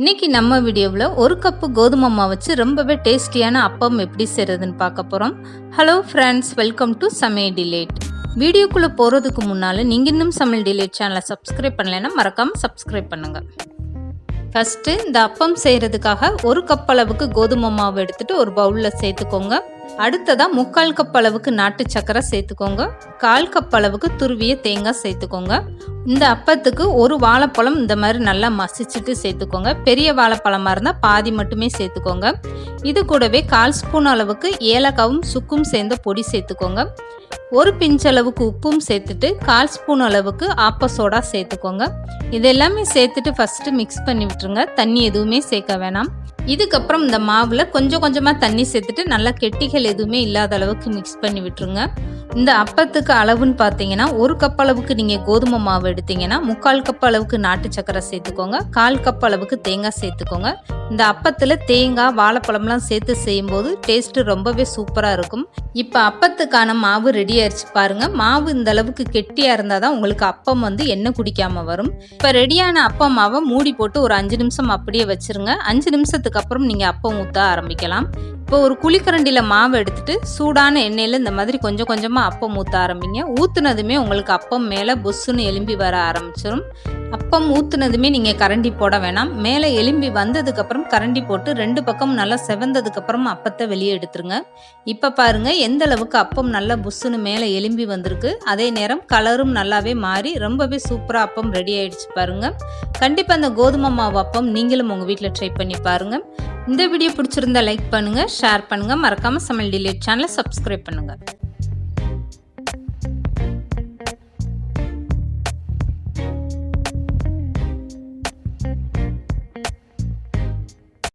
இன்னைக்கு நம்ம வீடியோவில் ஒரு கப்பு கோதுமை மாவு வச்சு ரொம்பவே டேஸ்டியான அப்பம் எப்படி செய்கிறதுன்னு பார்க்க போகிறோம். ஹலோ ஃப்ரெண்ட்ஸ், வெல்கம் டு சமையல் டிலேட். வீடியோக்குள்ளே போகிறதுக்கு முன்னால் நீங்கள் இன்னும் சமையல் டிலேட் சேனலை சப்ஸ்கிரைப் பண்ணலைன்னா மறக்காமல் சப்ஸ்கிரைப் பண்ணுங்கள். ஃபஸ்ட்டு இந்த அப்பம் செய்கிறதுக்காக ஒரு கப் அளவுக்கு கோதுமை மாவு எடுத்துகிட்டு ஒரு பவுலில் சேர்த்துக்கோங்க. அடுத்ததாக 3/4 கப் அளவுக்கு நாட்டு சக்கரை சேர்த்துக்கோங்க. 1/4 கப் அளவுக்கு துருவிய தேங்காய் சேர்த்துக்கோங்க. இந்த அப்பத்துக்கு ஒரு வாழைப்பழம் இந்த மாதிரி நல்லா மசிச்சுட்டு சேர்த்துக்கோங்க. பெரிய வாழைப்பழமாக இருந்தால் பாதி மட்டுமே சேர்த்துக்கோங்க. இது கூடவே 1/4 ஸ்பூன் அளவுக்கு ஏலக்காவும் சுக்கும் சேர்ந்த பொடி சேர்த்துக்கோங்க. ஒரு பிஞ்ச் அளவுக்கு உப்பும் சேர்த்துட்டு 1/4 ஸ்பூன் அளவுக்கு ஆப்ப சோடா சேர்த்துக்கோங்க. இது எல்லாமே சேர்த்துட்டு ஃபஸ்ட்டு மிக்ஸ் பண்ணி விட்டுருங்க. தண்ணி எதுவுமே சேர்க்க வேணாம். இதுக்கப்புறம் இந்த மாவில் கொஞ்சம் கொஞ்சமாக தண்ணி சேர்த்துட்டு நல்லா கெட்டிகள் எதுவுமே இல்லாத அளவுக்கு மிக்ஸ் பண்ணி விட்டுருங்க. இந்த அப்பத்துக்கு அளவுன்னு பார்த்தீங்கன்னா ஒரு கப் அளவுக்கு நீங்கள் கோதுமை மாவு எடுத்தீங்கன்னா 3/4 கப் அளவுக்கு நாட்டு சக்கரை சேர்த்துக்கோங்க. 1/4 கப் அளவுக்கு தேங்காய் சேர்த்துக்கோங்க. இந்த அப்பத்தில் தேங்காய் வாழைப்பழம்லாம் சேர்த்து செய்யும்போது டேஸ்ட்டு ரொம்பவே சூப்பராக இருக்கும். இப்போ அப்பத்துக்கான மாவு ரெடி ஆயிடுச்சு பாருங்கள். மாவு இந்த அளவுக்கு கெட்டியாக இருந்தால் தான் உங்களுக்கு அப்பம் எண்ணெய் குடிக்காமல் வரும். இப்போ ரெடியான அப்பம் மாவை மூடி போட்டு ஒரு 5 நிமிஷம் அப்படியே வச்சுருங்க. 5 நிமிஷத்துக்கு அப்புறம் நீங்கள் அப்பம் ஊற்ற ஆரம்பிக்கலாம். இப்போ ஒரு குழிக்கரண்டியில் மாவு எடுத்துட்டு சூடான எண்ணெயில் இந்த மாதிரி கொஞ்சம் கொஞ்சமாக அப்பம் ஊற்ற ஆரம்பிங்க. ஊற்றுனதுமே உங்களுக்கு அப்பம் மேலே புஸ்ஸுன்னு எலும்பி வர ஆரம்பிச்சிடும். அப்பம் ஊற்றுனதுமே நீங்கள் கரண்டி போட வேணாம். மேலே எலும்பி வந்ததுக்கப்புறம் கரண்டி போட்டு 2 பக்கம் நல்லா செவந்ததுக்கப்புறம் அப்பத்தை வெளியே எடுத்துருங்க. இப்போ பாருங்கள் எந்த அளவுக்கு அப்பம் நல்லா புஸ்ஸுன்னு மேலே எலும்பி வந்திருக்கு. அதே நேரம் கலரும் நல்லாவே மாறி ரொம்பவே சூப்பராக அப்பம் ரெடி ஆயிடுச்சு பாருங்கள். கண்டிப்பாக அந்த கோதுமை மாவு அப்பம் நீங்களும் உங்கள் வீட்டில் ட்ரை பண்ணி பாருங்கள். இந்த வீடியோ பிடிச்சிருந்தா லைக் பண்ணுங்கள், ஷேர் பண்ணுங்கள், மறக்காமல் சமையல் டிலேட் சேனலை சப்ஸ்கிரைப் பண்ணுங்கள்.